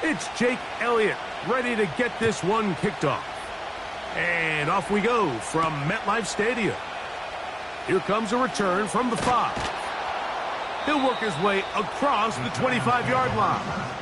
It's Jake Elliott ready to get this one kicked off. And off we go from MetLife Stadium. Here comes a return from the 5. He'll work his way across the 25-yard line.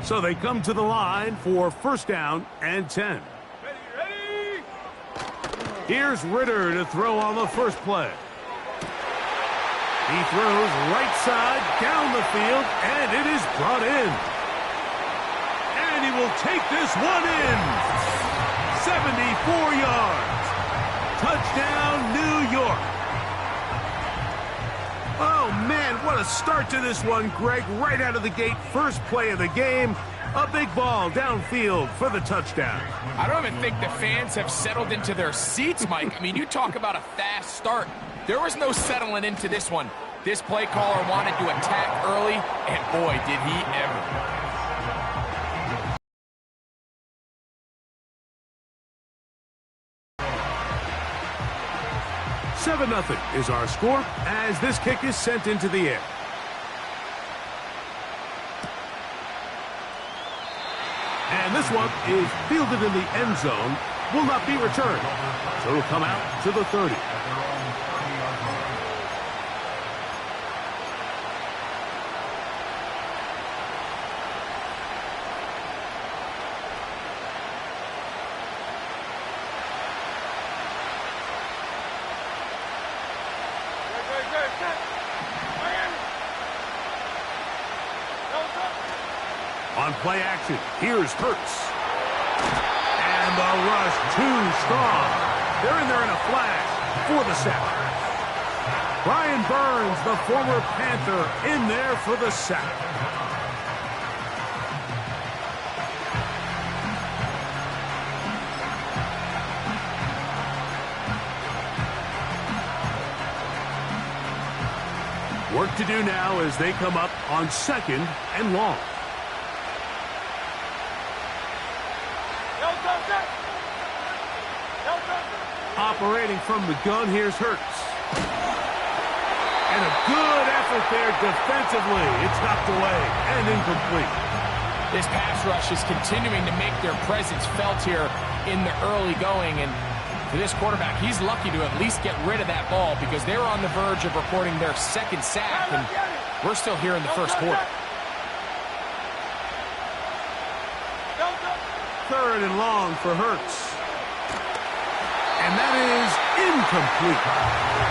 So they come to the line for first down and 10. Ready. Here's Ritter to throw on the first play. He throws right side down the field, and it is brought in. And he will take this one in. 74 yards. Touchdown, New York. Oh, man, what a start to this one, Greg. Right out of the gate, first play of the game. A big ball downfield for the touchdown. I don't even think the fans have settled into their seats, Mike. I mean, you talk about a fast start. There was no settling into this one. This play caller wanted to attack early, and boy, did he ever. 7-0 is our score as this kick is sent into the air. And this one is fielded in the end zone, will not be returned. So it'll come out to the 30. On play action, here's Hurts. And the rush too strong. They're in there in a flash for the sack. Brian Burns, the former Panther, in there for the sack. Work to do now as they come up on second and long. Operating from the gun, here's Hurts. And a good effort there defensively. It's knocked away and incomplete. This pass rush is continuing to make their presence felt here in the early going. And for this quarterback, he's lucky to at least get rid of that ball because they were on the verge of recording their second sack. And we're still here in the first quarter. Third and long for Hurts. And that is incomplete.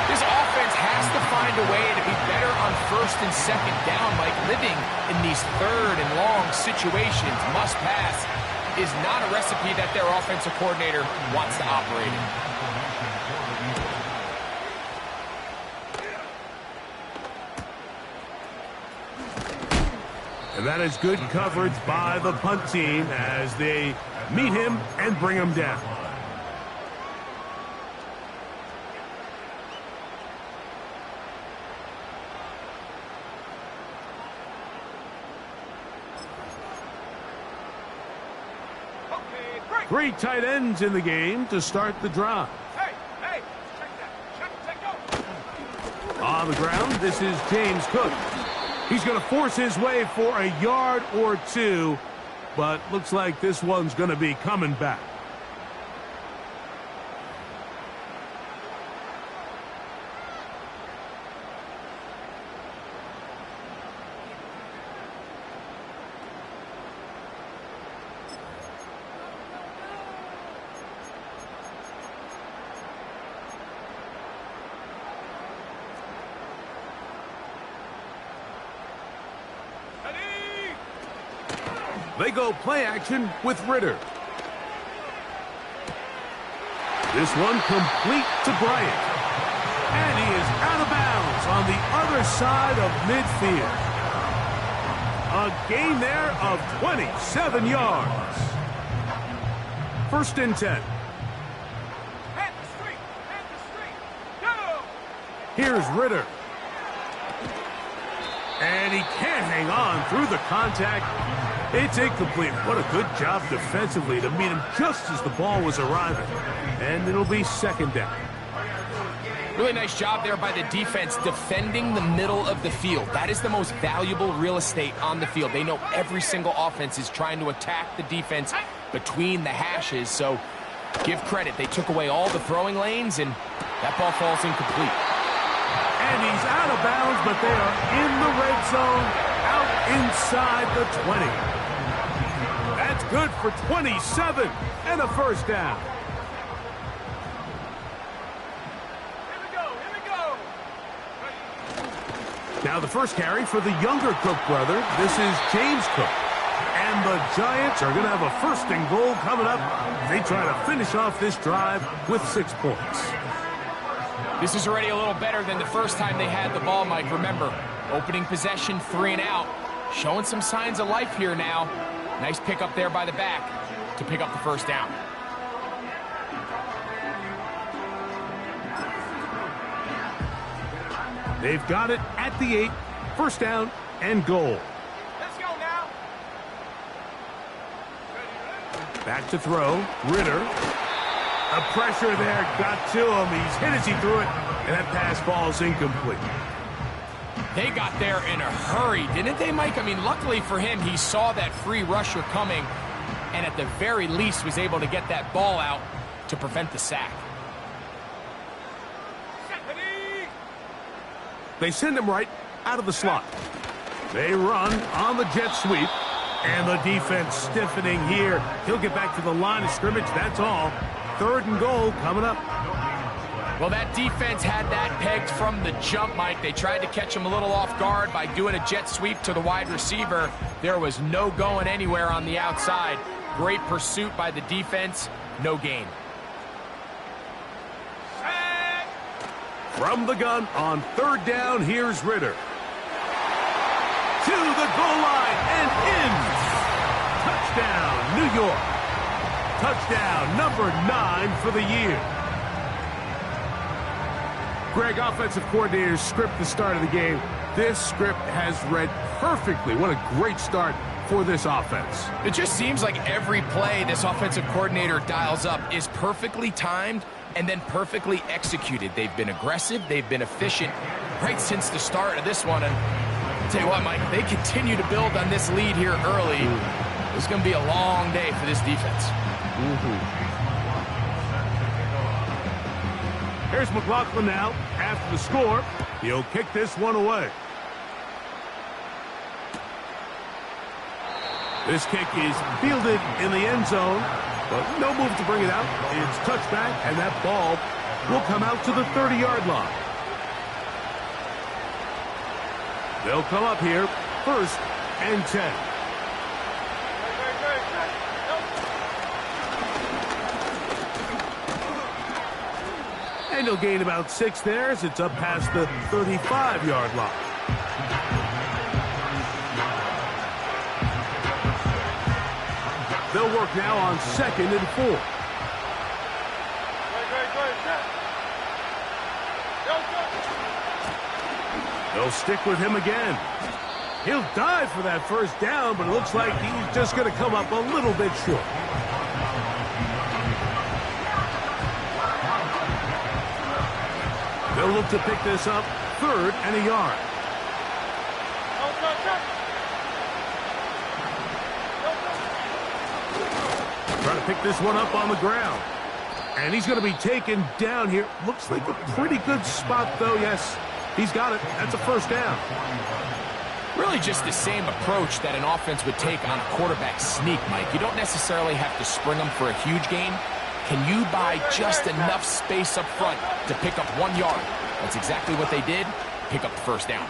This offense has to find a way to be better on first and second down, like living in these third and long situations. Must pass is not a recipe that their offensive coordinator wants to operate in. And that is good coverage by the punt team as they meet him and bring him down. Three tight ends in the game to start the drive. Hey, check that. Check, go. On the ground, this is James Cook. He's going to force his way for a yard or two, but looks like this one's going to be coming back. They go play action with Ritter. This one complete to Bryant. And he is out of bounds on the other side of midfield. A gain there of 27 yards. 1st and 10. Hit the street, go! Here's Ritter. And he can't hang on through the contact. It's incomplete. What a good job defensively to meet him just as the ball was arriving. And it'll be 2nd down. Really nice job there by the defense defending the middle of the field. That is the most valuable real estate on the field. They know every single offense is trying to attack the defense between the hashes. So give credit. They took away all the throwing lanes, and that ball falls incomplete. And he's out of bounds, but they are in the red zone, out inside the 20. That's good for 27 and a 1st down. Now the first carry for the younger Cook brother. This is James Cook. And the Giants are going to have a 1st and goal coming up. They try to finish off this drive with 6 points. This is already a little better than the first time they had the ball, Mike. Remember, opening possession, 3 and out. Showing some signs of life here now. Nice pick up there by the back to pick up the 1st down. They've got it at the 8. 1st down and goal. Let's go now. Back to throw. Ritter. The pressure there got to him. He's hit as he threw it, and that pass ball's incomplete. They got there in a hurry, didn't they, Mike? I mean, luckily for him, he saw that free rusher coming, and at the very least was able to get that ball out to prevent the sack. They send him right out of the slot. They run on the jet sweep, and the defense stiffening here. He'll get back to the line of scrimmage, that's all. 3rd and goal coming up. Well, that defense had that pegged from the jump, Mike. They tried to catch him a little off guard by doing a jet sweep to the wide receiver. There was no going anywhere on the outside. Great pursuit by the defense. No gain. From the gun on 3rd down, here's Ritter. To the goal line and in. Touchdown, New York. Touchdown number 9 for the year. Greg, offensive coordinator's script the start of the game. This script has read perfectly. What a great start for this offense. It just seems like every play this offensive coordinator dials up is perfectly timed and then perfectly executed. They've been aggressive. They've been efficient right since the start of this one. And I'll tell you what, Mike, they continue to build on this lead here early. It's going to be a long day for this defense. Here's McLaughlin now. After the score, he'll kick this one away. This kick is fielded in the end zone, but no move to bring it out. It's touchback, and that ball will come out to the 30-yard line. They'll come up here, 1st and 10. And he'll gain about 6 there as it's up past the 35-yard line. They'll work now on 2nd and 4. They'll stick with him again. He'll dive for that 1st down, but it looks like he's just going to come up a little bit short. They'll look to pick this up 3rd and a yard. Trying to pick this one up on the ground. And he's going to be taken down here. Looks like a pretty good spot, though. Yes, he's got it. That's a 1st down. Really just the same approach that an offense would take on a quarterback sneak, Mike. You don't necessarily have to spring them for a huge gain. Can you buy just enough space up front to pick up 1 yard? That's exactly what they did. Pick up the 1st down.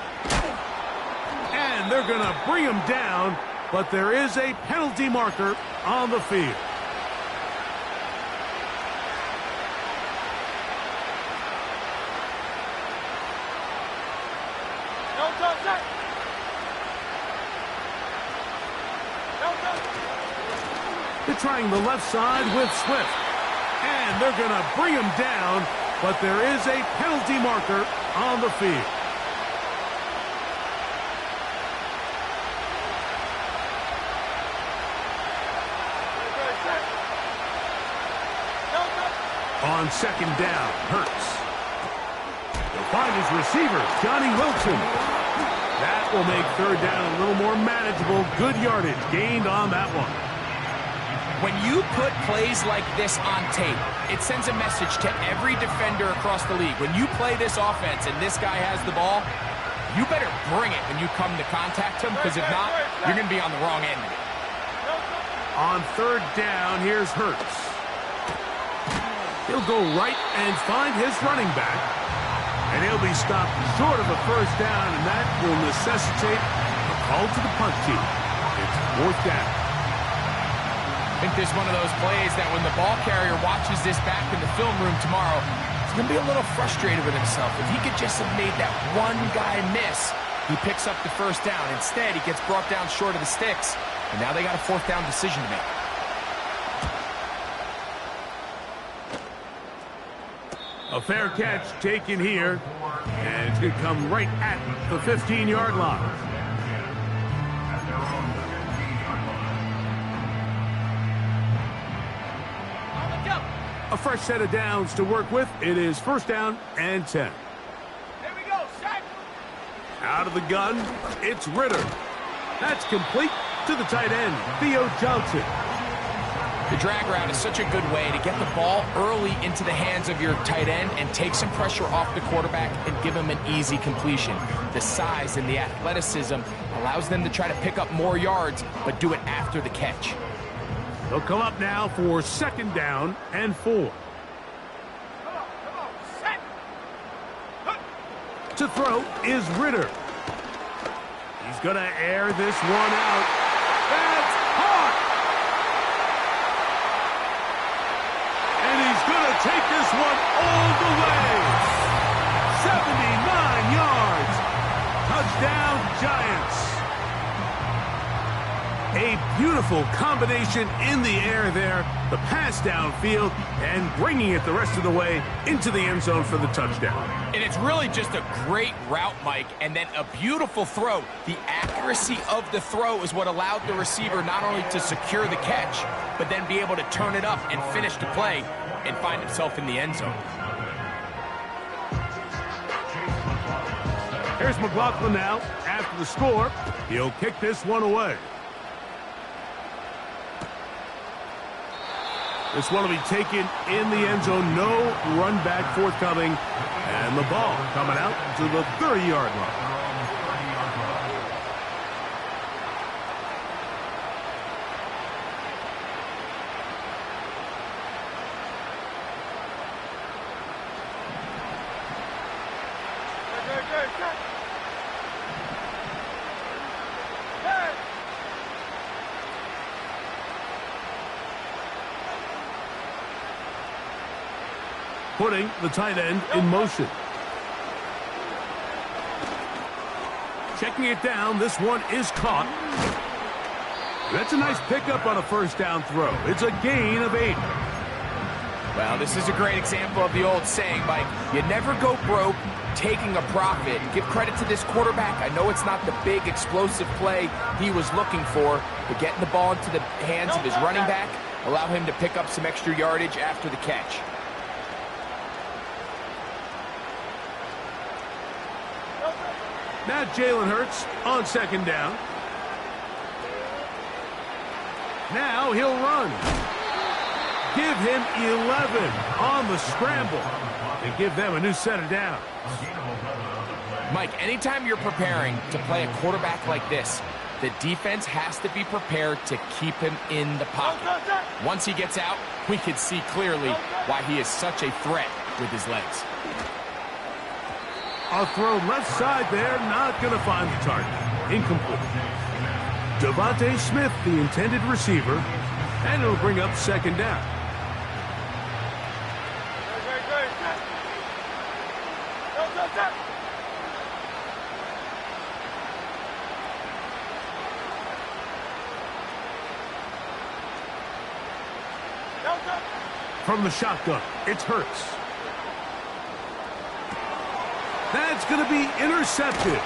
And they're going to bring him down, but there is a penalty marker on the field. They're trying the left side with Swift. And they're going to bring him down, but there is a penalty marker on the field. On second down, Hurts. He'll find his receiver, Johnny Wilson. That will make third down a little more manageable. Good yardage gained on that one. When you put plays like this on tape, it sends a message to every defender across the league. When you play this offense and this guy has the ball, you better bring it when you come to contact him, because if not, you're going to be on the wrong end of it. On third down, here's Hurts. He'll go right and find his running back. And he'll be stopped short of a first down, and that will necessitate a call to the punt team. It's fourth down. I think this is one of those plays that when the ball carrier watches this back in the film room tomorrow, he's going to be a little frustrated with himself. If he could just have made that one guy miss, he picks up the first down. Instead, he gets brought down short of the sticks, and now they got a fourth down decision to make. A fair catch taken here, and it's going to come right at the 15-yard line. A fresh set of downs to work with. It is first down and 10. Here we go, set. Out of the gun, it's Ritter. That's complete to the tight end, Theo Johnson. The drag route is such a good way to get the ball early into the hands of your tight end and take some pressure off the quarterback and give him an easy completion. The size and the athleticism allows them to try to pick up more yards, but do it after the catch. They'll come up now for second down and 4. Come on, set. To throw is Ritter. He's going to air this one out. That's caught! And he's going to take this one all the way. 79 yards. Touchdown, Giants. A beautiful combination in the air there. The pass downfield and bringing it the rest of the way into the end zone for the touchdown. And it's really just a great route, Mike, and then a beautiful throw. The accuracy of the throw is what allowed the receiver not only to secure the catch, but then be able to turn it up and finish the play and find himself in the end zone. Here's McLaughlin now. After the score, he'll kick this one away. This one will be taken in the end zone. No run back forthcoming. And the ball coming out to the 30-yard line. Putting the tight end in motion. Checking it down. This one is caught. That's a nice pickup on a first down throw. It's a gain of 8. Well, this is a great example of the old saying, Mike. You never go broke taking a profit. Give credit to this quarterback. I know it's not the big explosive play he was looking for, but getting the ball into the hands of his running back allow him to pick up some extra yardage after the catch. Now Jalen Hurts on second down. Now he'll run. Give him 11 on the scramble and give them a new set of downs. Mike, anytime you're preparing to play a quarterback like this, the defense has to be prepared to keep him in the pocket. Once he gets out, we can see clearly why he is such a threat with his legs. A throw left side there, not going to find the target. Incomplete. Devontae Smith, the intended receiver, and it'll bring up second down. From the shotgun, it's Hurts. That's going to be intercepted.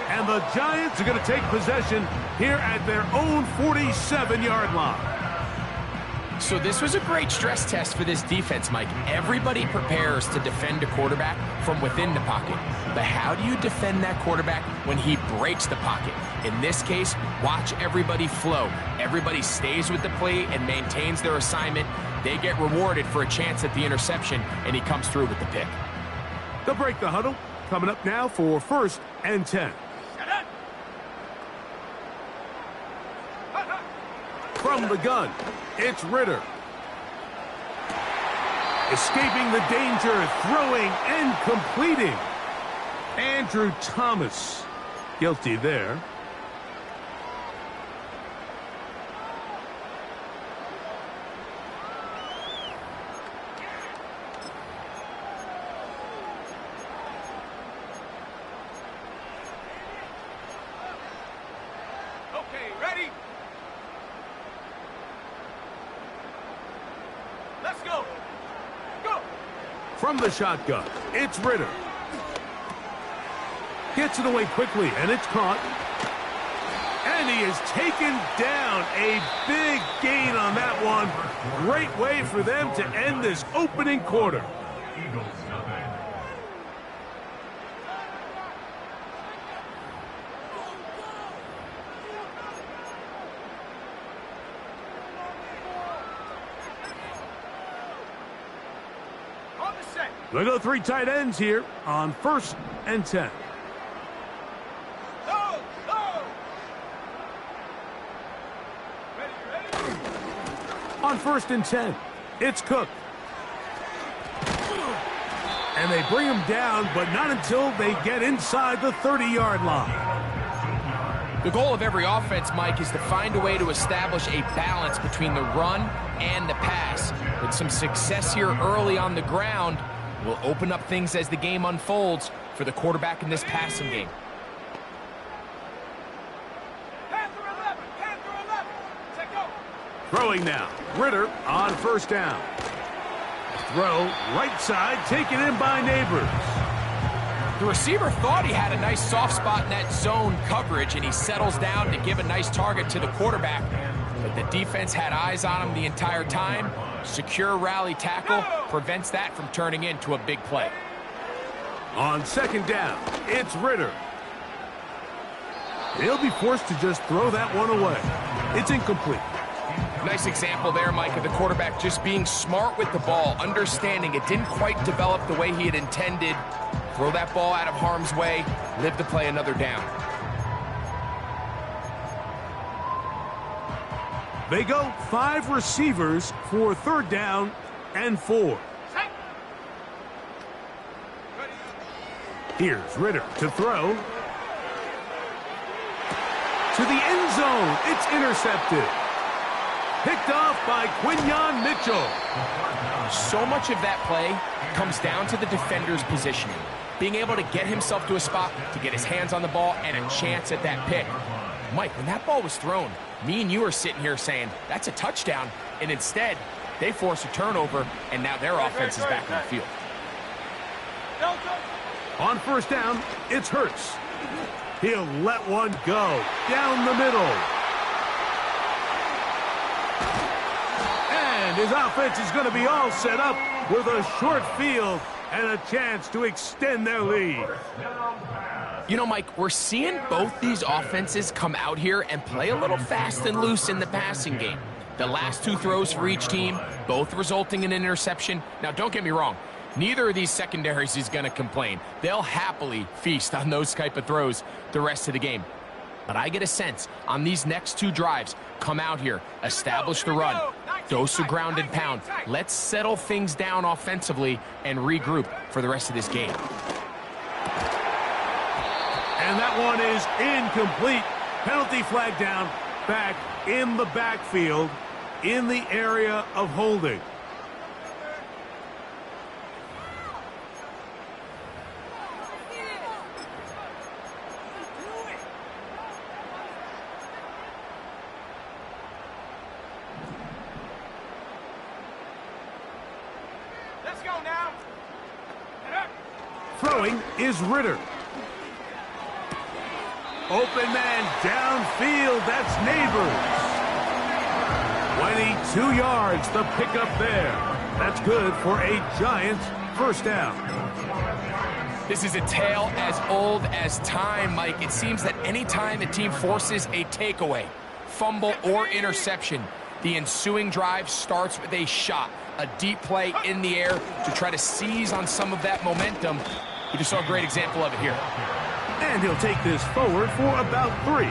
And the Giants are going to take possession here at their own 47-yard line. So this was a great stress test for this defense, Mike. Everybody prepares to defend a quarterback from within the pocket. But how do you defend that quarterback when he breaks the pocket? In this case, watch everybody flow. Everybody stays with the play and maintains their assignment. They get rewarded for a chance at the interception, and he comes through with the pick. They'll break the huddle. Coming up now for 1st and 10. From the gun, it's Ritter. Escaping the danger, throwing and completing. Andrew Thomas, guilty there. Okay, ready? Let's go. Go. From the shotgun, it's Ritter. Gets it away quickly, and it's caught. And he is taken down. A big gain on that one. Great way for them to end this opening quarter. On the set. They'll go 3 tight ends here on 1st and 10. Go. Go. Ready. On 1st and 10, it's Cook. And they bring him down, but not until they get inside the 30-yard line. The goal of every offense, Mike, is to find a way to establish a balance between the run and the pass. With some success here early on the ground, will open up things as the game unfolds for the quarterback in this passing game. Panther 11. Panther 11. Set go. Throwing now. Ritter on 1st down. Throw right side, taken in by Neighbors. The receiver thought he had a nice soft spot in that zone coverage, and he settles down to give a nice target to the quarterback. But the defense had eyes on him the entire time. Secure rally tackle prevents that from turning into a big play. On 2nd down, it's Ritter. He'll be forced to just throw that one away. It's incomplete. Nice example there, Mike, of the quarterback just being smart with the ball, understanding it didn't quite develop the way he had intended. Throw that ball out of harm's way, live to play another down. They go 5 receivers for 3rd down and 4. Set. Ready. Here's Ritter to throw. To the end zone. It's intercepted. Picked off by Quinyon Mitchell. So much of that play comes down to the defender's positioning. Being able to get himself to a spot, to get his hands on the ball, and a chance at that pick. Mike, when that ball was thrown, me and you are sitting here saying, that's a touchdown. And instead, they force a turnover, and now their offense is back on the field. Go, go. On 1st down, it's Hurts. He'll let one go down the middle. And his offense is going to be all set up with a short field and a chance to extend their lead. You know, Mike, we're seeing both these offenses come out here and play a little fast and loose in the passing game. The last 2 throws for each team, both resulting in an interception. Now, don't get me wrong. Neither of these secondaries is going to complain. They'll happily feast on those type of throws the rest of the game. But I get a sense on these next 2 drives, come out here, establish the run, dose of ground and pound. Let's settle things down offensively and regroup for the rest of this game. And that one is incomplete. Penalty flag down, back in the backfield, in the area of holding. Throwing is Ritter. Open man downfield. That's Neighbors. 22 yards, the pickup there. That's good for a Giants first down. This is a tale as old as time, Mike. It seems that any time a team forces a takeaway, fumble, or interception, the ensuing drive starts with a shot, a deep play in the air to try to seize on some of that momentum. We just saw a great example of it here. And he'll take this forward for about 3.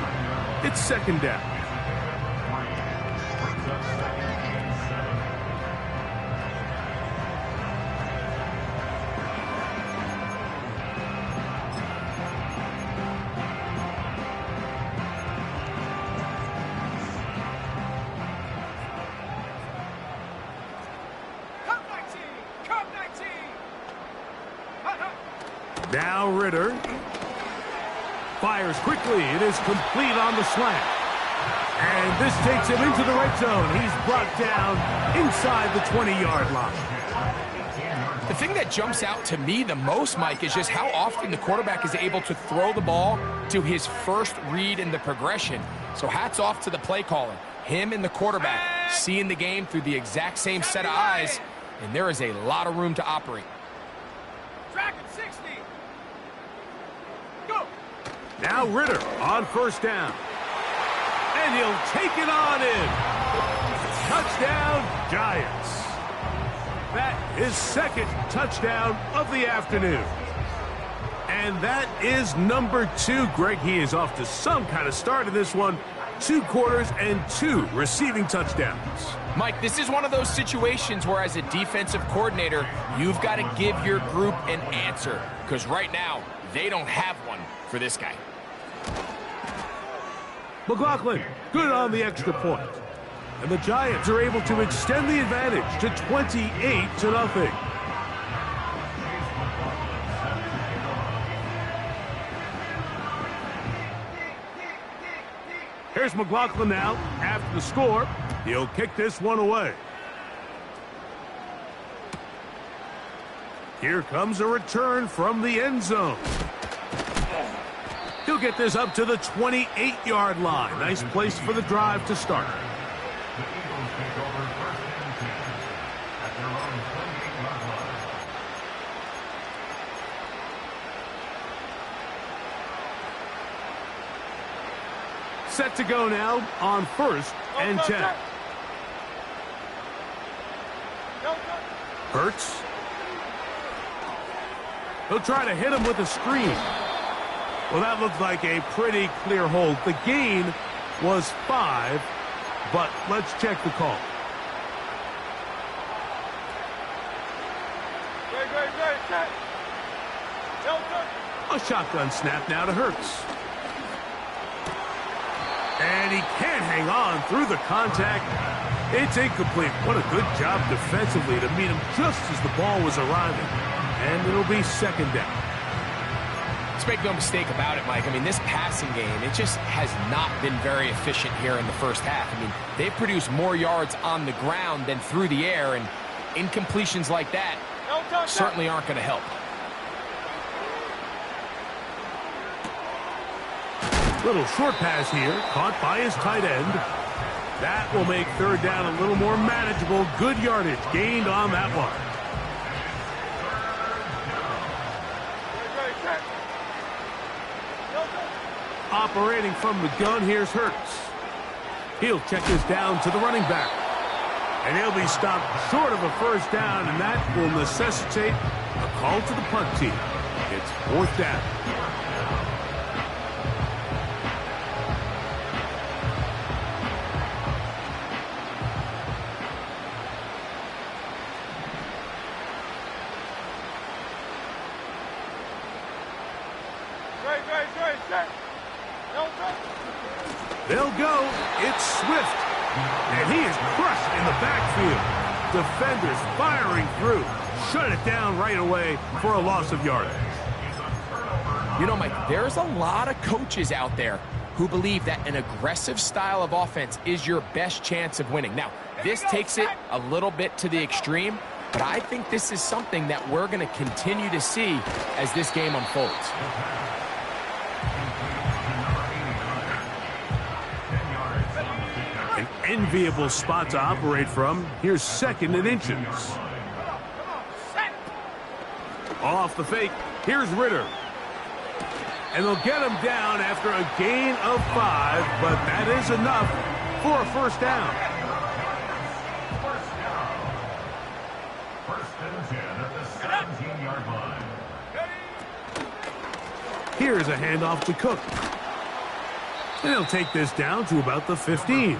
It's second down. Now Ritter fires quickly. It is complete on the slant. And this takes him into the red zone. He's brought down inside the 20-yard line. The thing that jumps out to me the most, Mike, is just how often the quarterback is able to throw the ball to his first read in the progression. So hats off to the play caller. Him and the quarterback seeing the game through the exact same set of eyes, and there is a lot of room to operate. Dragon 60. Go. Now Ritter on first down. And he'll take it on in. Touchdown, Giants. That is second touchdown of the afternoon. And that is number 2. Greg, he is off to some kind of start in this one. 2 quarters and 2 receiving touchdowns. Mike, this is one of those situations where as a defensive coordinator, you've got to give your group an answer. Because right now, they don't have one for this guy. McLaughlin, good on the extra point. And the Giants are able to extend the advantage to 28-0. Here's McLaughlin now. After the score, he'll kick this one away. Here comes a return from the end zone. He'll get this up to the 28-yard line. Nice place for the drive to start. Set to go now on first and 10. Hurts. He'll try to hit him with a screen. Well, that looked like a pretty clear hold. The gain was 5, but let's check the call. A shotgun snap now to Hurts. And he can't hang on through the contact. It's incomplete. What a good job defensively to meet him just as the ball was arriving. And it'll be second down. Let's make no mistake about it, Mike. I mean, this passing game, it just has not been very efficient here in the first half. I mean, they've produced more yards on the ground than through the air, and incompletions like that certainly aren't going to help. Little short pass here, caught by his tight end. That will make third down a little more manageable. Good yardage gained on that one. Operating from the gun, here's Hurts. He'll check this down to the running back. And he'll be stopped short of a first down, and that will necessitate a call to the punt team. It's fourth down. They'll go. It's Swift. And he is crushed in the backfield. Defenders firing through. Shut it down right away for a loss of yardage. You know, Mike, there's a lot of coaches out there who believe that an aggressive style of offense is your best chance of winning. Now, this takes it a little bit to the extreme, But I think this is something that we're going to continue to see as this game unfolds. An enviable spot to operate from. Here's 2nd and inches. Off the fake. Here's Ritter. And they'll get him down after a gain of 5, but that is enough for a first down. First and 10 at the 17-yard line. Here's a handoff to Cook. And he'll take this down to about the 15.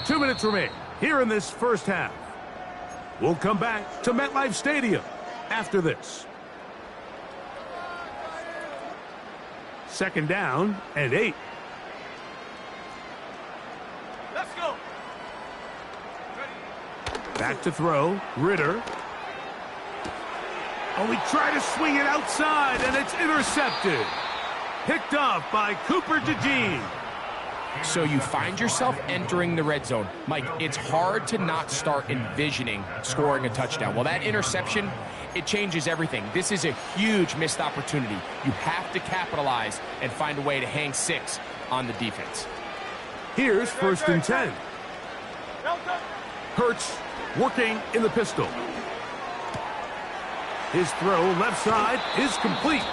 Two minutes remain here in this first half. We'll come back to MetLife Stadium after this. 2nd down and 8. Let's go. Back to throw. Ritter. Oh, he tried to swing it outside, and it's intercepted. Picked off by Cooper DeJean. So you find yourself entering the red zone. Mike, it's hard to not start envisioning scoring a touchdown. Well, that interception, it changes everything. This is a huge missed opportunity. You have to capitalize and find a way to hang 6 on the defense. Here's 1st and 10. Hurts working in the pistol. His throw left side is complete.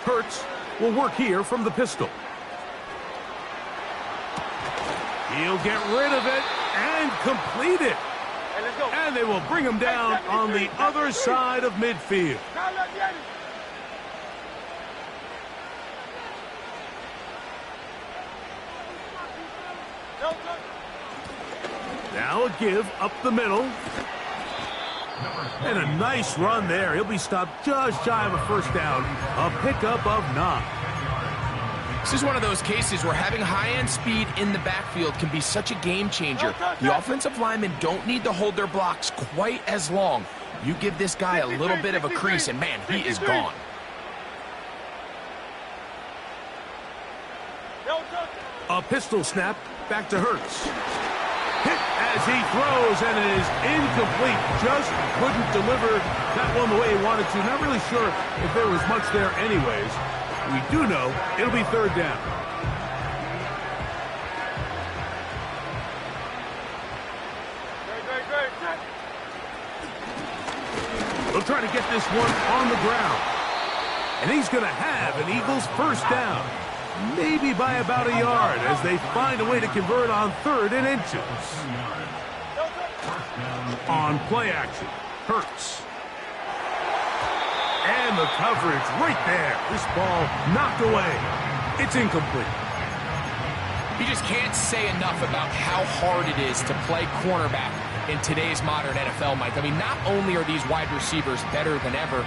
Hurts will work here from the pistol. He'll get rid of it and complete it. And they will bring him down on the other side of midfield. Now a give up the middle. And a nice run there. He'll be stopped just shy of a first down. A pickup of 9. This is one of those cases where having high-end speed in the backfield can be such a game changer. The offensive linemen don't need to hold their blocks quite as long. You give this guy a little bit of a crease, and man, he is gone. A pistol snap back to Hurts. Hit as he throws, and it is incomplete. Just couldn't deliver that one the way he wanted to. Not really sure if there was much there anyways. We do know it'll be 3rd down. They'll try to get this one on the ground. And he's going to have an Eagles first down. Maybe by about a yard as they find a way to convert on 3rd and inches. On play action, Hurts. And the coverage right there. This ball knocked away. It's incomplete. You just can't say enough about how hard it is to play cornerback in today's modern NFL, Mike. I mean, not only are these wide receivers better than ever,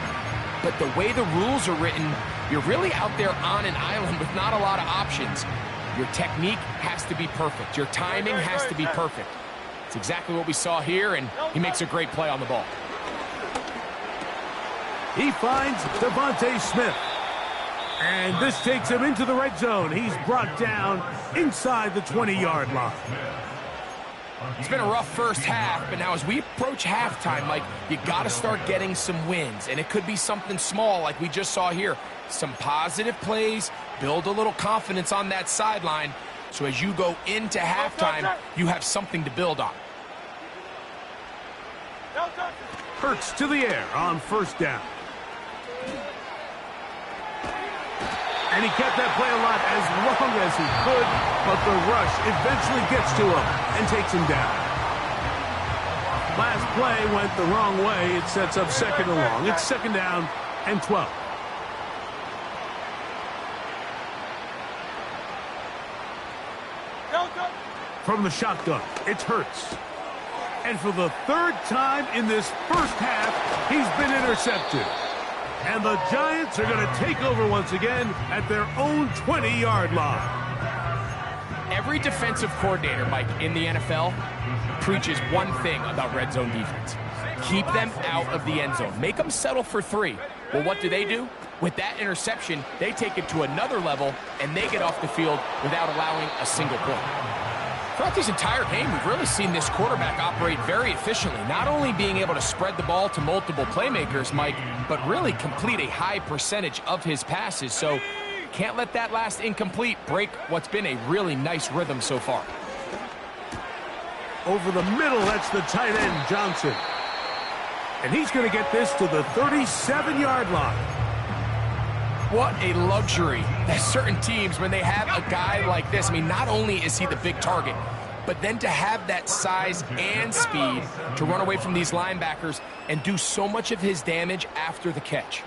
but the way the rules are written, you're really out there on an island with not a lot of options. Your technique has to be perfect. Your timing has to be perfect. It's exactly what we saw here, and he makes a great play on the ball. He finds Devontae Smith. And this takes him into the red zone. He's brought down inside the 20-yard line. It's been a rough first half, but now as we approach halftime, Mike, you got to start getting some wins. And it could be something small like we just saw here. Some positive plays, build a little confidence on that sideline. So as you go into halftime, you have something to build on. Hurts to the air on first down. And he kept that play alive as long as he could, but the rush eventually gets to him and takes him down. Last play went the wrong way. It sets up 2nd and long. It's 2nd down and 12. Delta. From the shotgun, it's Hurts. And for the third time in this first half, he's been intercepted. And the Giants are going to take over once again at their own 20-yard line. Every defensive coordinator, Mike, in the NFL preaches one thing about red zone defense. Keep them out of the end zone. Make them settle for 3. Well, what do? With that interception, they take it to another level, and they get off the field without allowing a single point. Throughout this entire game, we've really seen this quarterback operate very efficiently, not only being able to spread the ball to multiple playmakers, Mike, but really complete a high percentage of his passes. So can't let that last incomplete break what's been a really nice rhythm so far. Over the middle, that's the tight end, Johnson. And he's going to get this to the 37-yard line. What a luxury that certain teams, when they have a guy like this, I mean, not only is he the big target, but then to have that size and speed to run away from these linebackers and do so much of his damage after the catch.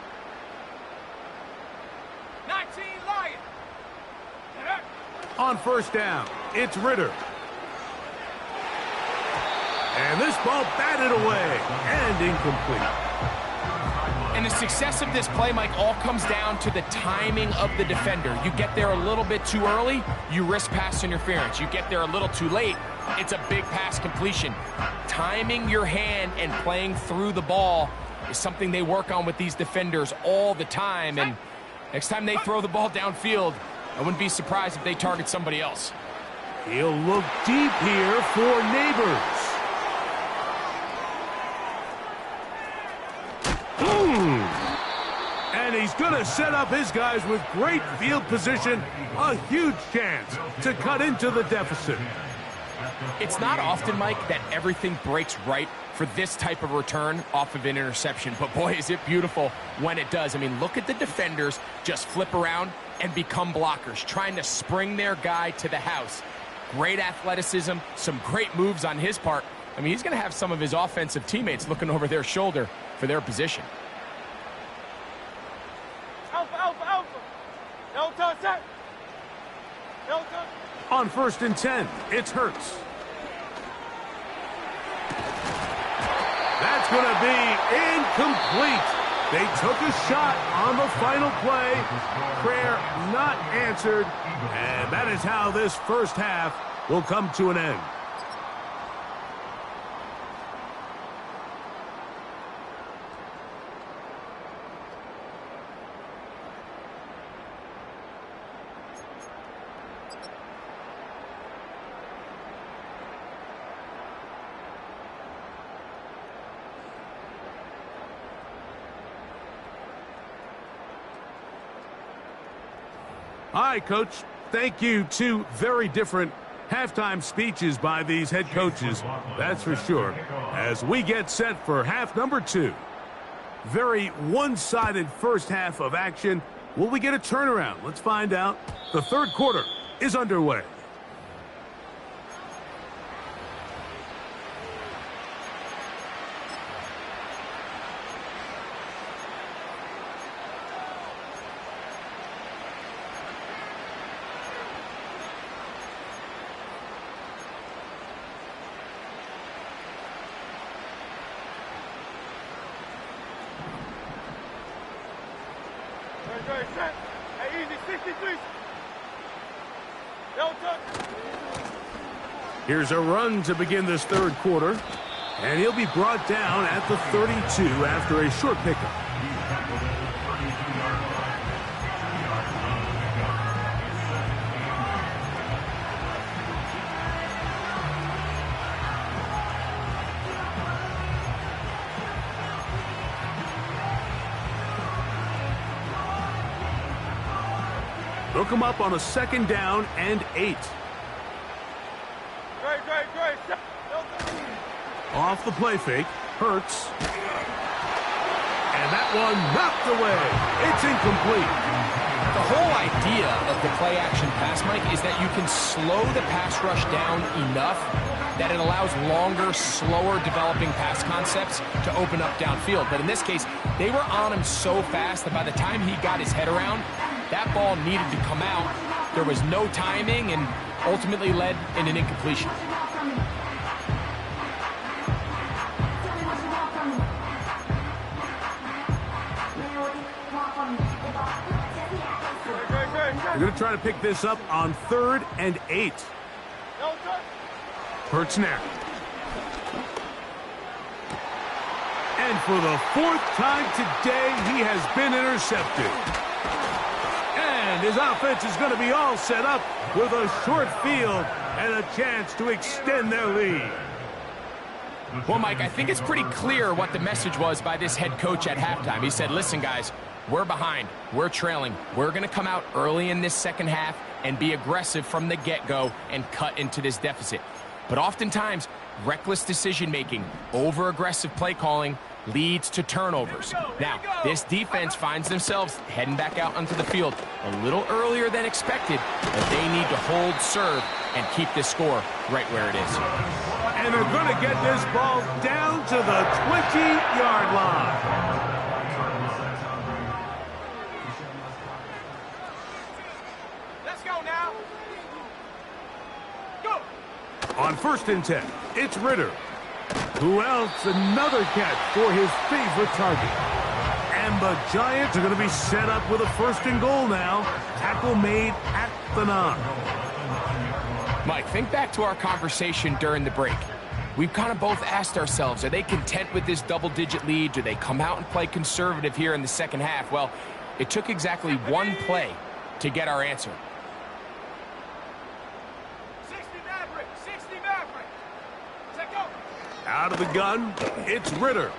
19 Lion. On first down, it's Ritter. And this ball batted away and incomplete. And the success of this play, Mike, all comes down to the timing of the defender. You get there a little bit too early, you risk pass interference. You get there a little too late, it's a big pass completion. Timing your hand and playing through the ball is something they work on with these defenders all the time. And next time they throw the ball downfield, I wouldn't be surprised if they target somebody else. He'll look deep here for Neighbors. And he's going to set up his guys with great field position. A huge chance to cut into the deficit. It's not often, Mike, that everything breaks right for this type of return off of an interception. But boy, is it beautiful when it does. I mean, look at the defenders just flip around and become blockers, trying to spring their guy to the house. Great athleticism, some great moves on his part. I mean, he's going to have some of his offensive teammates looking over their shoulder for their position. Alpha, Alpha, Alpha. Delta, set. Delta. On 1st and 10, it's Hurts. That's going to be incomplete. They took a shot on the final play. Prayer not answered. And that is how this first half will come to an end. All right, Coach, thank you. 2 very different halftime speeches by these head coaches, that's for sure, as we get set for half number 2. Very one-sided first half of action. Will we get a turnaround? Let's find out. The third quarter is underway. Very set. Hey, easy, 63. Delta. Here's a run to begin this third quarter, and he'll be brought down at the 32 after a short pickup. Hook him up on a 2nd down and 8. Great. Off the play fake, Hurts. And that one knocked away. It's incomplete. The whole idea of the play-action pass, Mike, is that you can slow the pass rush down enough that it allows longer, slower developing pass concepts to open up downfield. But in this case, they were on him so fast that by the time he got his head around, that ball needed to come out There was no timing and ultimately led in an incompletion. They're going to try to pick this up on 3rd and 8. Hurts now. And for the 4th time today, he has been intercepted. And his offense is going to be all set up with a short field and a chance to extend their lead. Well, Mike, I think it's pretty clear what the message was by this head coach at halftime. He said, listen, guys, we're behind. We're trailing. We're going to come out early in this second half and be aggressive from the get-go and cut into this deficit. But oftentimes, reckless decision-making, over-aggressive play calling leads to turnovers. Now, this defense finds themselves heading back out onto the field a little earlier than expected, but they need to hold serve and keep this score right where it is. And they're going to get this ball down to the 20-yard line. Let's go now. Go. On 1st and 10, it's Ritter. Who else? Another catch for his favorite target. And the Giants are going to be set up with a 1st and goal now. Tackle made at the 9. Mike, think back to our conversation during the break. We've kind of both asked ourselves, are they content with this double-digit lead? Do they come out and play conservative here in the second half? Well, it took exactly one play to get our answer. 60 Maverick. 60 Maverick. Check go. Out of the gun, it's Ritter.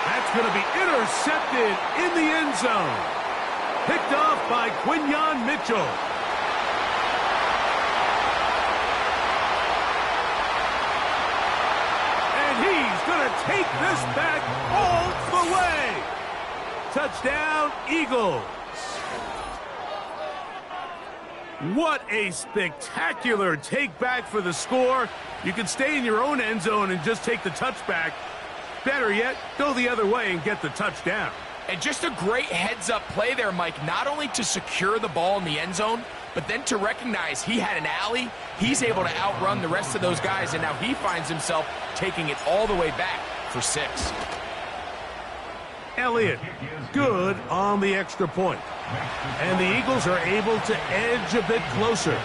That's going to be intercepted in the end zone. Picked off by Quinyon Mitchell. And he's going to take this back all the way. Touchdown, Eagles. What a spectacular take back for the score. You can stay in your own end zone and just take the touchback. Better yet, go the other way and get the touchdown. And just a great heads-up play there, Mike, not only to secure the ball in the end zone, but then to recognize he had an alley. He's able to outrun the rest of those guys, and now he finds himself taking it all the way back for 6. Elliott, good on the extra point. And the Eagles are able to edge a bit closer.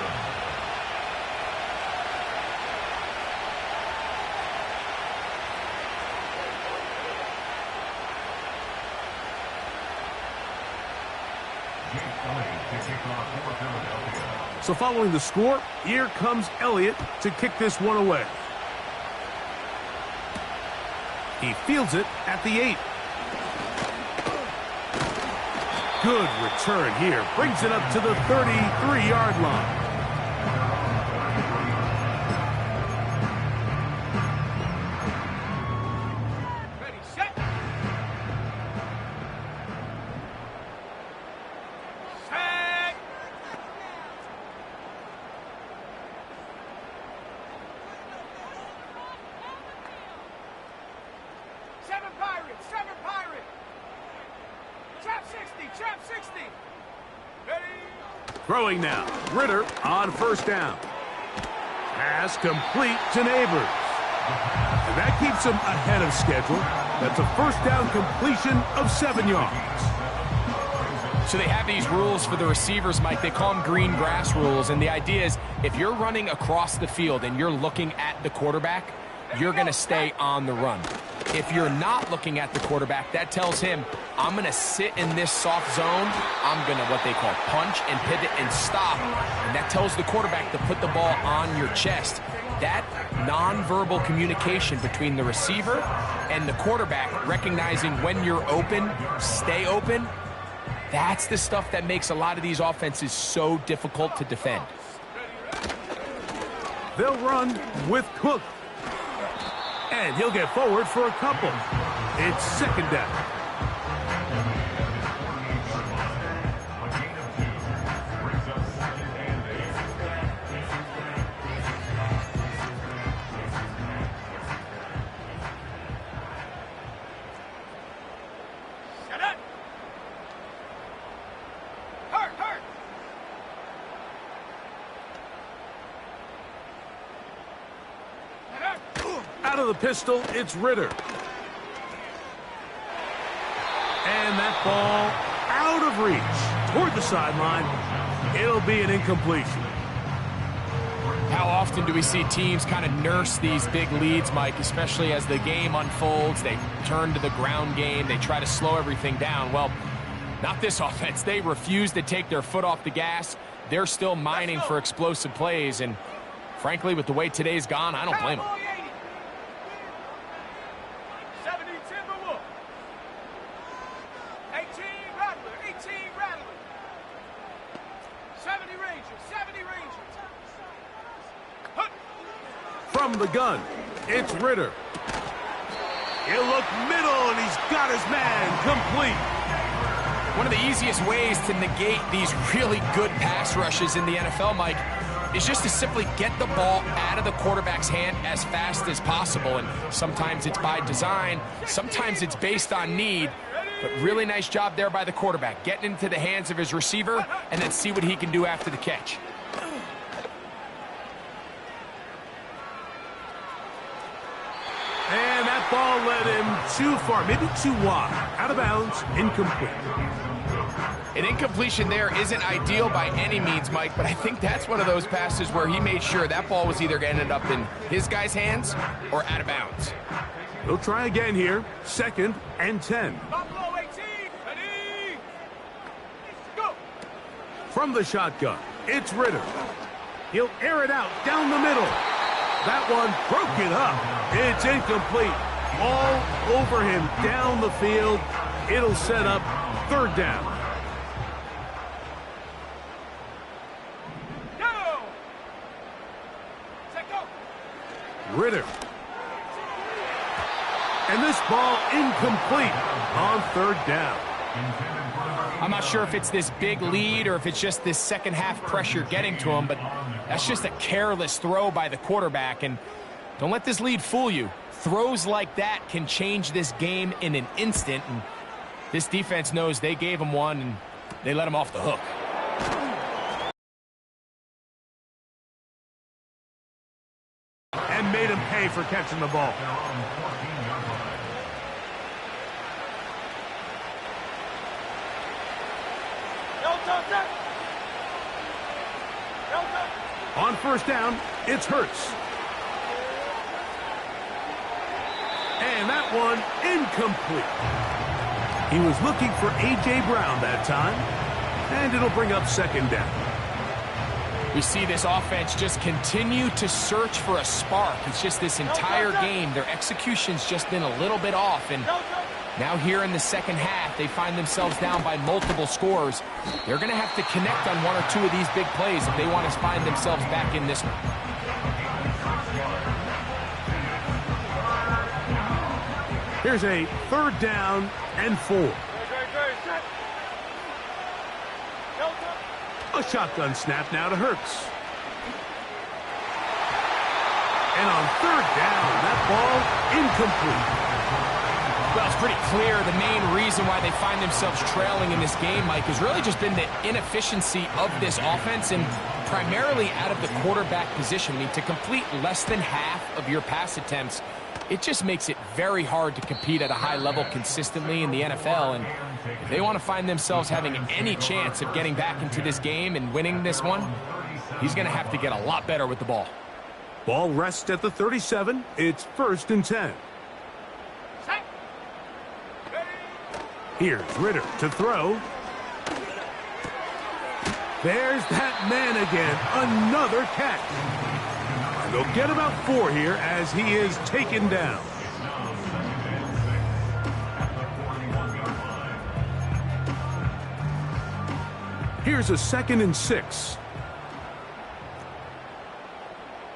So following the score, here comes Elliott to kick this one away. He fields it at the 8. Good return here. Brings it up to the 33-yard line. Ready, set. Set. Seven Pirates. Trap 60. Ready. Throwing now. Ritter on 1st down. Pass complete to Neighbors. And that keeps him ahead of schedule. That's a 1st down completion of 7 yards. So they have these rules for the receivers, Mike. They call them green grass rules. And the idea is if you're running across the field and you're looking at the quarterback, you're going to stay on the run. If you're not looking at the quarterback, that tells him, I'm going to sit in this soft zone. I'm going to, what they call, punch and pivot and stop. And that tells the quarterback to put the ball on your chest. That nonverbal communication between the receiver and the quarterback, recognizing when you're open, stay open, that's the stuff that makes a lot of these offenses so difficult to defend. They'll run with Cook. And he'll get forward for a couple. It's 2nd down. Set up. of the pistol, it's Ritter. And that ball out of reach toward the sideline. It'll be an incompletion. How often do we see teams kind of nurse these big leads, Mike, especially as the game unfolds? They turn to the ground game. They try to slow everything down. Well, not this offense. They refuse to take their foot off the gas. They're still mining for explosive plays. And frankly, with the way today's gone, I don't blame them. 70 Timberwolf. 18 Rattler. 18 Rattler. 70 Rangers. 70 Rangers. From the gun, it's Ritter. He'll look middle, and he's got his man complete. One of the easiest ways to negate these really good pass rushes in the NFL, Mike, is just to simply get the ball out of the quarterback's hand as fast as possible. And sometimes it's by design, sometimes it's based on need. But really nice job there by the quarterback, getting into the hands of his receiver and then see what he can do after the catch. And that ball led him too far, maybe too wide. Out of bounds, incomplete. An incompletion there isn't ideal by any means, Mike, but I think that's one of those passes where he made sure that ball was either going to end up in his guy's hands or out of bounds. He'll try again here. 2nd and 10. Buffalo 18. Ready. Go. From the shotgun, it's Ritter. He'll air it out down the middle. That one broken up. It's incomplete. All over him down the field. It'll set up 3rd down. Go. Set go. Ritter. And this ball incomplete on 3rd down. I'm not sure if it's this big lead or if it's just this second half pressure getting to him, but that's just a careless throw by the quarterback. And don't let this lead fool you. Throws like that can change this game in an instant. And this defense knows they gave him one and they let him off the hook. And made him pay for catching the ball. On 1st down, it's Hurts. And that one incomplete. He was looking for A.J. Brown that time. And it'll bring up 2nd down. We see this offense just continue to search for a spark. It's just this entire game. Their execution's just been a little bit off. And now here in the second half, they find themselves down by multiple scores. They're going to have to connect on 1 or 2 of these big plays if they want to find themselves back in this one. Here's a 3rd down and 4. A shotgun snap now to Hurts. And on 3rd down, that ball incomplete. Well, it's pretty clear the main reason why they find themselves trailing in this game, Mike, has really just been the inefficiency of this offense and primarily out of the quarterback position. I mean, to complete less than half of your pass attempts, it just makes it very hard to compete at a high level consistently in the NFL. And if they want to find themselves having any chance of getting back into this game and winning this one, he's going to have to get a lot better with the ball. Ball rests at the 37. It's 1st and 10. Here's Ritter to throw. There's that man again. Another catch. And they'll get about 4 here as he is taken down. Here's a 2nd and 6.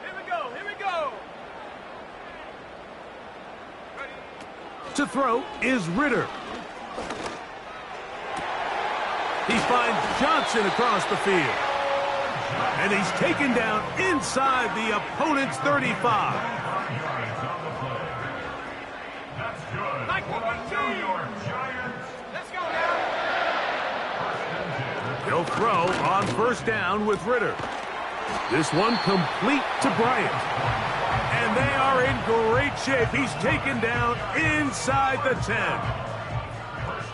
Here we go. Here we go. Ready. To throw is Ritter. He finds Johnson across the field. And he's taken down inside the opponent's 35. Like what we do. Let's go now. He'll throw on 1st down with Ritter. This one complete to Bryant. And they are in great shape. He's taken down inside the 10.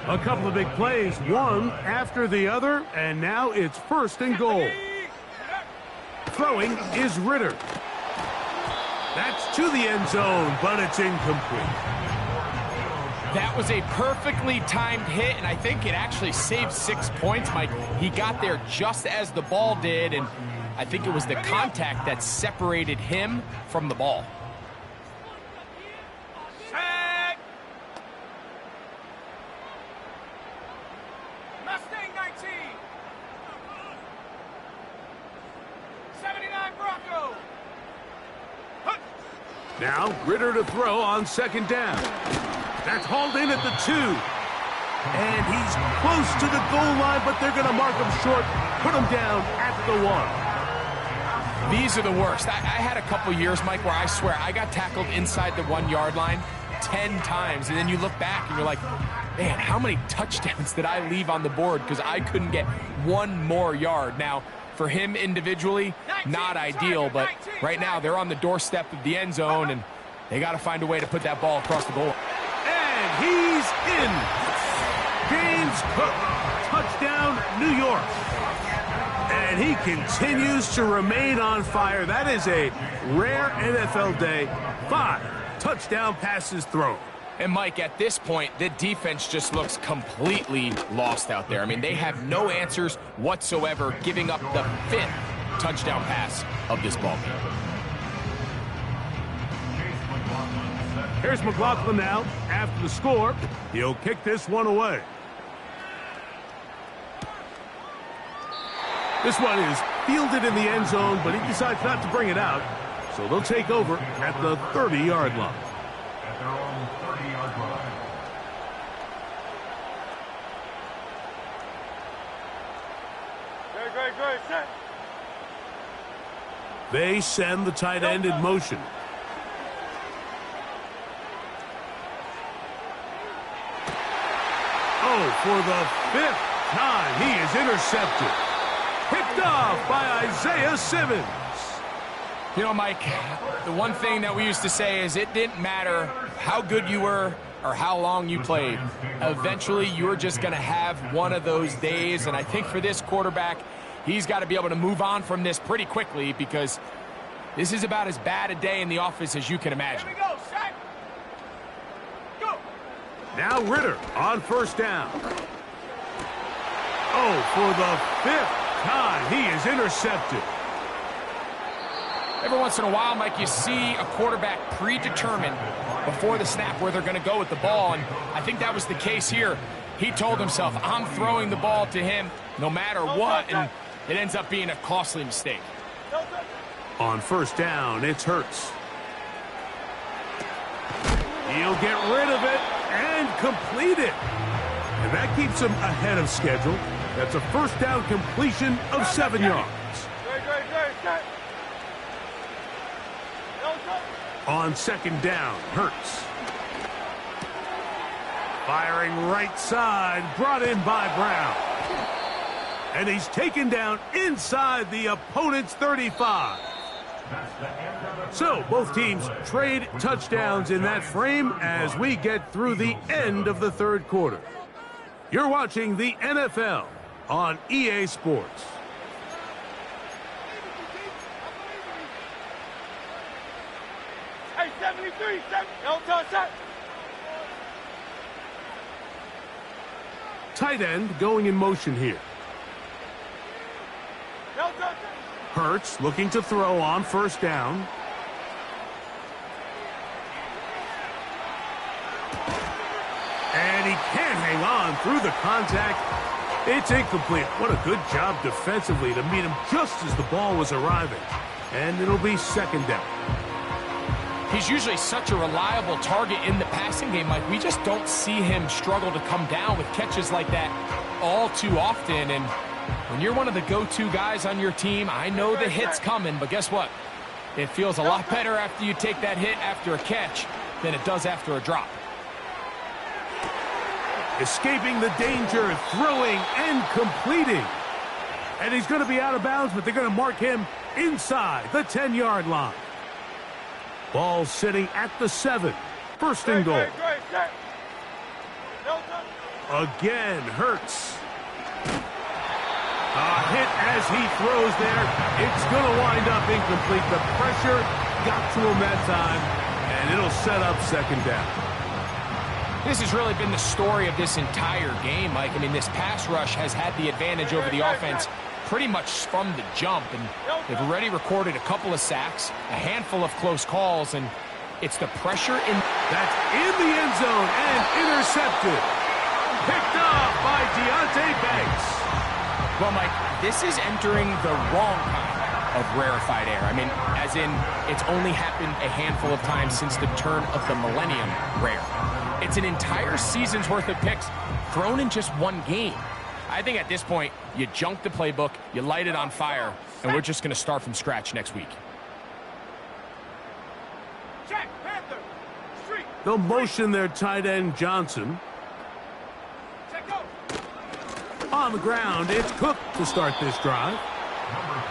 A couple of big plays, one after the other, and now it's 1st and goal. Throwing is Ritter. That's to the end zone, but it's incomplete. That was a perfectly timed hit, and I think it actually saved 6 points, Mike. He got there just as the ball did, and I think it was the contact that separated him from the ball. Set. Mustang 19. 79 Bronco. Now, Ritter to throw on 2nd down. That's hauled in at the 2. And he's close to the goal line, but they're going to mark him short, put him down at the 1. These are the worst. I had a couple years, Mike, where I swear I got tackled inside the 1-yard line 10 times, and then you look back and you're like, man, how many touchdowns did I leave on the board because I couldn't get one more yard? Now, for him individually, not ideal, but right now they're on the doorstep of the end zone, and they got to find a way to put that ball across the goal. And he's in. James Cook, touchdown, New York. And he continues to remain on fire. That is a rare NFL day. 5 touchdown passes thrown. And, Mike, at this point, the defense just looks completely lost out there. I mean, they have no answers whatsoever, giving up the 5th touchdown pass of this ball game. Here's McLaughlin now. After the score, he'll kick this one away. This one is fielded in the end zone, but he decides not to bring it out. So they'll take over at the 30-yard line. At their own 30-yard line. Great, set. They send the tight end in motion. Oh, for the 5th time, he is intercepted. Picked off by Isaiah Simmons. You know, Mike, the one thing that we used to say is it didn't matter how good you were or how long you played. Eventually, you're just going to have one of those days, and I think for this quarterback, he's got to be able to move on from this pretty quickly because this is about as bad a day in the office as you can imagine. Here we go, set. Go. Now Ritter on 1st down. Oh, for the 5th time, he is intercepted. Every once in a while, Mike, you see a quarterback predetermined before the snap where they're going to go with the ball, and I think that was the case here. He told himself, I'm throwing the ball to him no matter what, and it ends up being a costly mistake. On 1st down, it's Hurts. He'll get rid of it and complete it. And that keeps him ahead of schedule. That's a 1st down completion of 7 yards. Set. On 2nd down, Hurts. Firing right side, brought in by Brown. And he's taken down inside the opponent's 35. So both teams trade touchdowns in that frame as we get through the end of the 3rd quarter. You're watching the NFL on EA Sports. Hey, 73, set. Tight end going in motion here. Hurts looking to throw on 1st down. And he can't hang on through the contact. It's incomplete. What a good job defensively to meet him just as the ball was arriving. And it'll be 2nd down. He's usually such a reliable target in the passing game. Like, we just don't see him struggle to come down with catches like that all too often. And when you're one of the go-to guys on your team, I know the hit's coming, but guess what? It feels a lot better after you take that hit after a catch than it does after a drop. Escaping the danger, throwing and completing. And he's going to be out of bounds, but they're going to mark him inside the 10-yard line. Ball sitting at the 7. First and goal. Again, Hurts. A hit as he throws there. It's going to wind up incomplete. The pressure got to him that time, and it'll set up second down. This has really been the story of this entire game, Mike. I mean, this pass rush has had the advantage over the offense pretty much from the jump, and they've already recorded a couple of sacks, a handful of close calls, and it's the pressure in... That's in the end zone and intercepted. Picked off by Deontay Banks. Well, Mike, this is entering the wrong kind of rarefied air. I mean, as in, it's only happened a handful of times since the turn of the millennium rare. It's an entire season's worth of picks thrown in just one game. I think at this point, you junk the playbook, you light it on fire, and we're just going to start from scratch next week. Check, Panther. Street. They'll motion their tight end Johnson. Check go. On the ground, it's Cook to start this drive.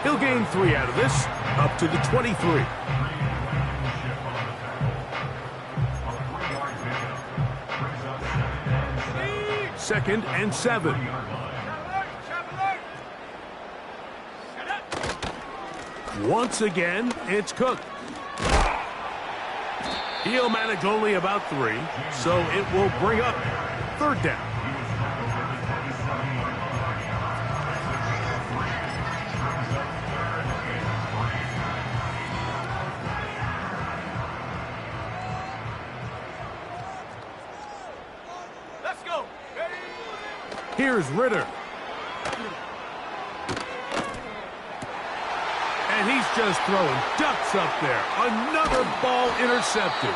He'll gain 3 out of this, up to the 23. Second and 7. Once again, it's Cook. He'll manage only about 3, so it will bring up third down. Let's go. Here's Ritter. And he's just throwing ducks up there. Another ball intercepted.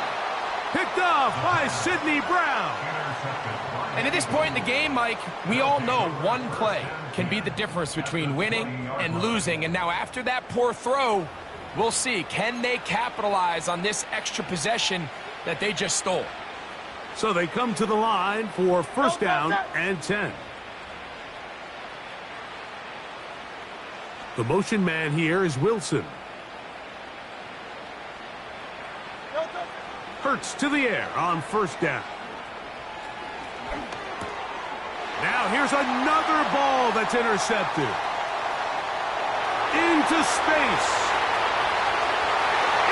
Picked off by Sidney Brown. And at this point in the game, Mike, we all know one play can be the difference between winning and losing. And now after that poor throw, we'll see. Can they capitalize on this extra possession that they just stole? So they come to the line for first down and 10. The motion man here is Wilson. Hurts to the air on first down. Now here's another ball that's intercepted. Into space.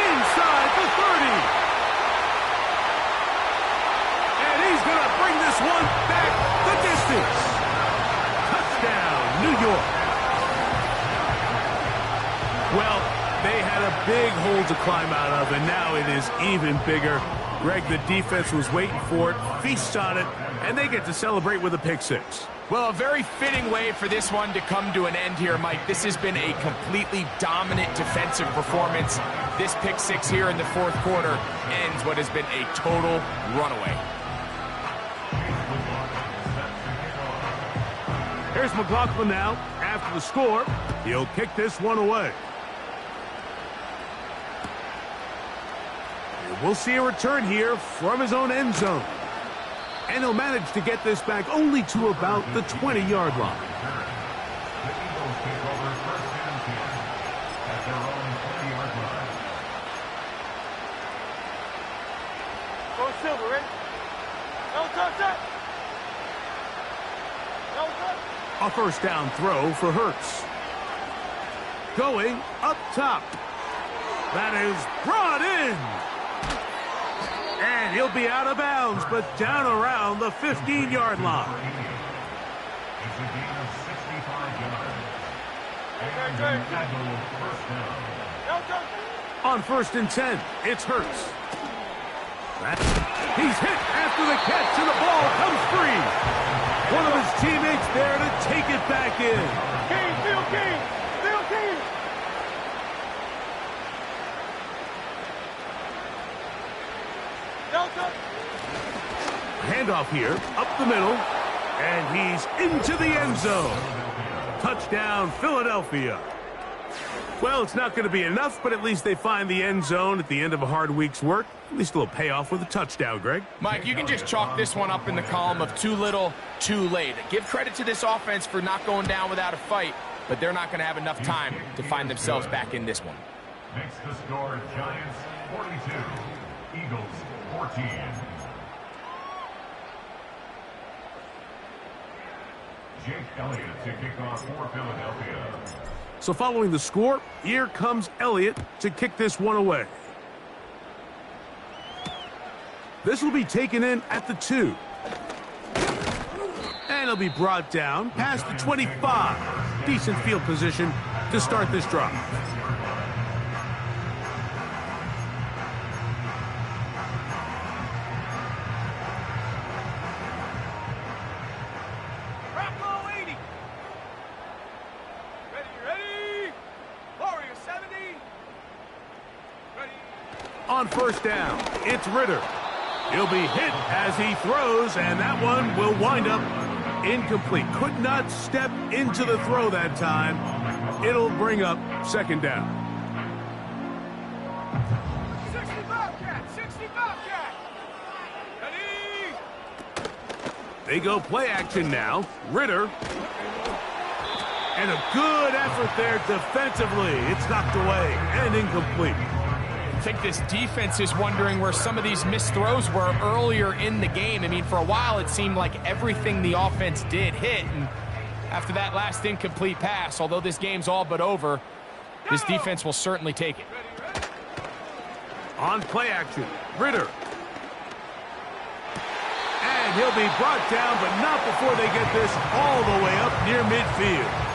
Inside the 30. And he's going to bring this one back the distance. Touchdown, New York. Well, they had a big hole to climb out of, and now it is even bigger. Greg, the defense was waiting for it, feasts on it, and they get to celebrate with a pick 6. Well, a very fitting way for this one to come to an end here, Mike. This has been a completely dominant defensive performance. This pick 6 here in the fourth quarter ends what has been a total runaway. Here's McLaughlin now. After the score, he'll kick this one away. We'll see a return here from his own end zone. And he'll manage to get this back only to about the 20-yard line. Go Silver, ready? No touch. No touch. A first down throw for Hurts. Going up top. That is brought in. And he'll be out of bounds, but down around the 15-yard line. It's a gain of 65 yards. No touch. On first and 10, it's Hurts. He's hit after the catch, and the ball comes free. One of his teammates there to take it back in. King, Phil King. No touch. Handoff here, up the middle, and he's into the end zone. Touchdown, Philadelphia. Well, it's not going to be enough, but at least they find the end zone at the end of a hard week's work. At least a little payoff with a touchdown, Greg. Mike, you can just chalk this one up in the column of too little, too late. Give credit to this offense for not going down without a fight, but they're not going to have enough time to find themselves back in this one. Makes the score Giants 42, Eagles 14. Jake Elliott to kick off for Philadelphia. So following the score, here comes Elliott to kick this one away. This will be taken in at the 2. And it'll be brought down past the 25. Decent field position to start this drive. Bravo 80. Ready. Warrior 70. Ready. On first down, it's Ritter. He'll be hit as he throws, and that one will wind up incomplete. Could not step into the throw that time. It'll bring up second down. 65 cat. Ready. They go play action now. Ritter. And a good effort there defensively. It's knocked away and incomplete. I think this defense is wondering where some of these missed throws were earlier in the game. I mean, for a while it seemed like everything the offense did hit, and after that last incomplete pass, although this game's all but over, this defense will certainly take it. On play action, Ritter. And he'll be brought down, but not before they get this all the way up near midfield.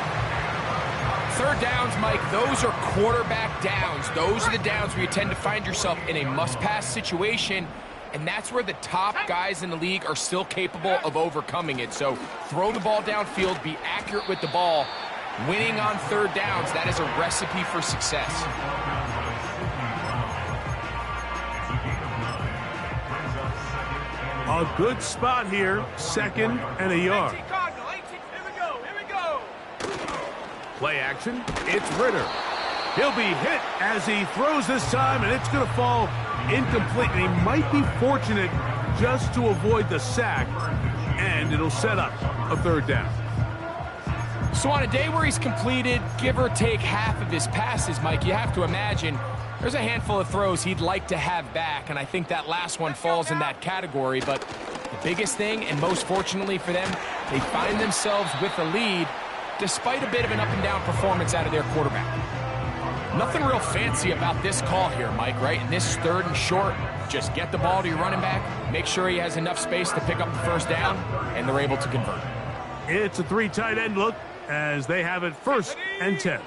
Third downs, Mike, those are quarterback downs. Those are the downs where you tend to find yourself in a must-pass situation, and that's where the top guys in the league are still capable of overcoming it. So throw the ball downfield, be accurate with the ball. Winning on third downs, that is a recipe for success. A good spot here, second and a yard. 18 Cardinal, 18. Here we go. Play action, it's Ritter. He'll be hit as he throws this time, and it's going to fall incomplete. And he might be fortunate just to avoid the sack, and it'll set up a third down. So on a day where he's completed, give or take half of his passes, Mike, you have to imagine there's a handful of throws he'd like to have back, and I think that last one falls in that category. But the biggest thing, and most fortunately for them, they find themselves with a lead despite a bit of an up-and-down performance out of their quarterback. Nothing real fancy about this call here, Mike, right? In this third and short, just get the ball to your running back, make sure he has enough space to pick up the first down, and they're able to convert. It's a 3 tight end look as they have it 1st and 10.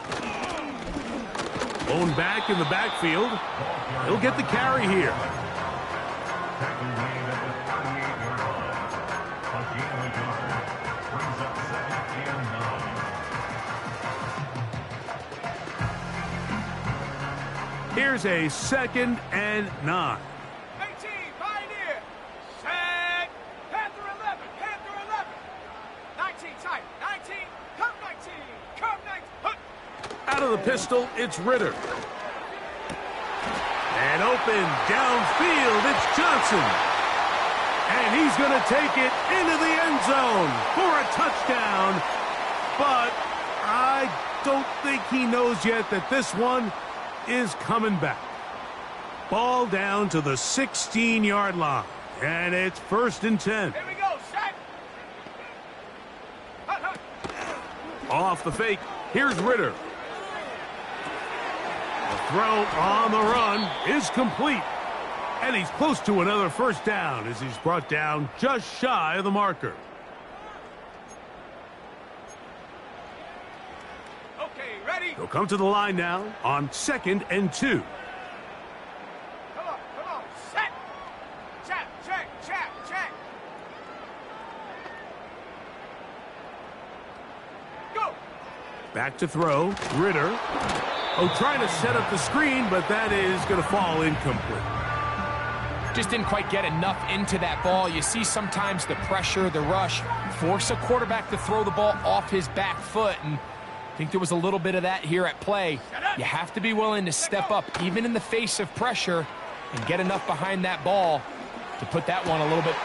Blown back in the backfield. He'll get the carry here. Here's a 2nd and 9. 18, Pioneer. Set. Panther 11. 19 tight. 19. Come 19. Out of the pistol, it's Ritter. And open downfield, it's Johnson. And he's going to take it into the end zone for a touchdown. But I don't think he knows yet that this one is coming back. Ball down to the 16-yard line. And it's 1st and 10. Here we go. Set. Off the fake, here's Ritter. The throw on the run is complete. And he's close to another first down as he's brought down just shy of the marker. Okay, ready. He'll come to the line now on 2nd and 2. Come on. Set. Check. Go. Back to throw, Ritter. Trying to set up the screen, but that is going to fall incomplete. Just didn't quite get enough into that ball. You see sometimes the pressure, the rush, force a quarterback to throw the ball off his back foot, and I think there was a little bit of that here at play. You have to be willing to step up, even in the face of pressure, and get enough behind that ball to put that one a little bit.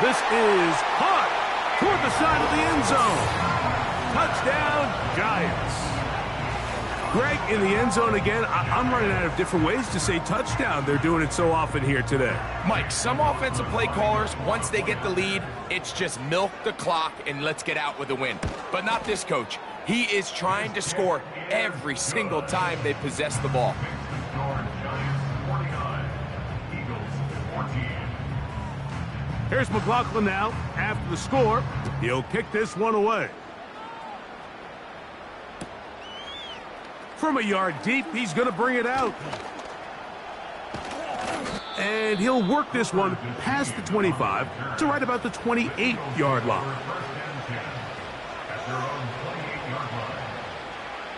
This is caught toward the side of the end zone. Touchdown, Giants. Greg, in the end zone again. I'm running out of different ways to say touchdown. They're doing it so often here today. Mike, some offensive play callers, once they get the lead, it's just milk the clock and let's get out with a win. But not this coach. He is trying to score every single time they possess the ball. Here's McLaughlin now. After the score, he'll kick this one away. From a yard deep, he's going to bring it out. And he'll work this one past the 25 to right about the 28-yard line.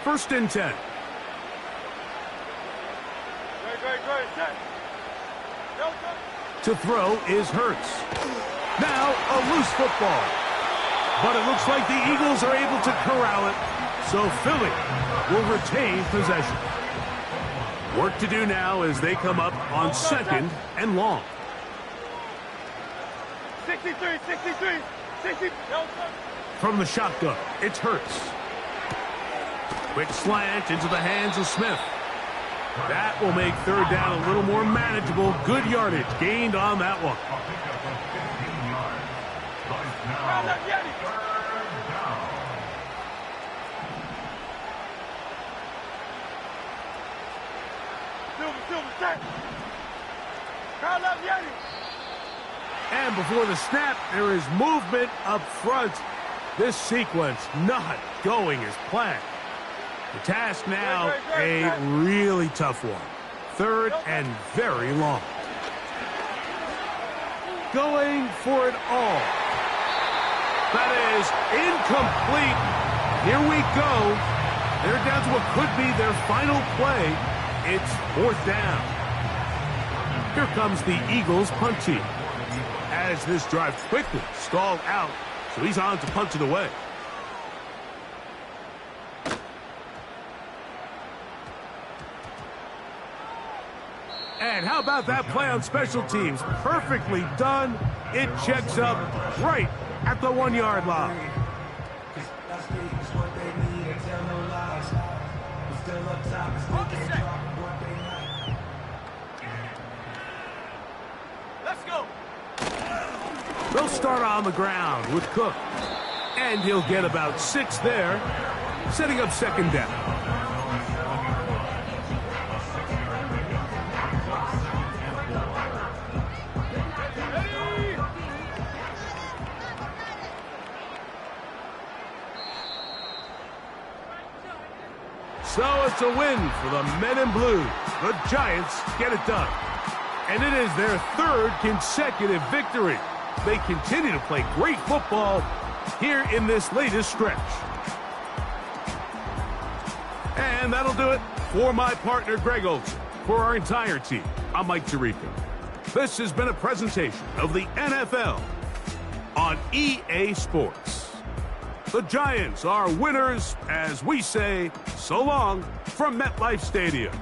First and 10. To throw is Hurts. Now a loose football. But it looks like the Eagles are able to corral it, so Philly will retain possession. Work to do now as they come up on second and long. 63, 63, 60. From the shotgun, it's Hurts. Quick slant into the hands of Smith. That will make third down a little more manageable. Good yardage gained on that one. And before the snap, there is movement up front. This sequence not going as planned. The task now, a really tough one. Third and very long. Going for it all. That is incomplete. Here we go. They're down to what could be their final play. It's fourth down. Here comes the Eagles punt team. As this drive quickly stalled out, so he's on to punt it away. And how about that play on special teams? Perfectly done. It checks up right at the 1-yard line. Let's go. They'll start on the ground with Cook. And he'll get about 6 there, setting up second down. So it's a win for the Men in Blue. The Giants get it done. And it is their third consecutive victory. They continue to play great football here in this latest stretch. And that'll do it for my partner, Greg Olson. For our entire team, I'm Mike Tirico. This has been a presentation of the NFL on EA Sports. The Giants are winners as we say so long from MetLife Stadium.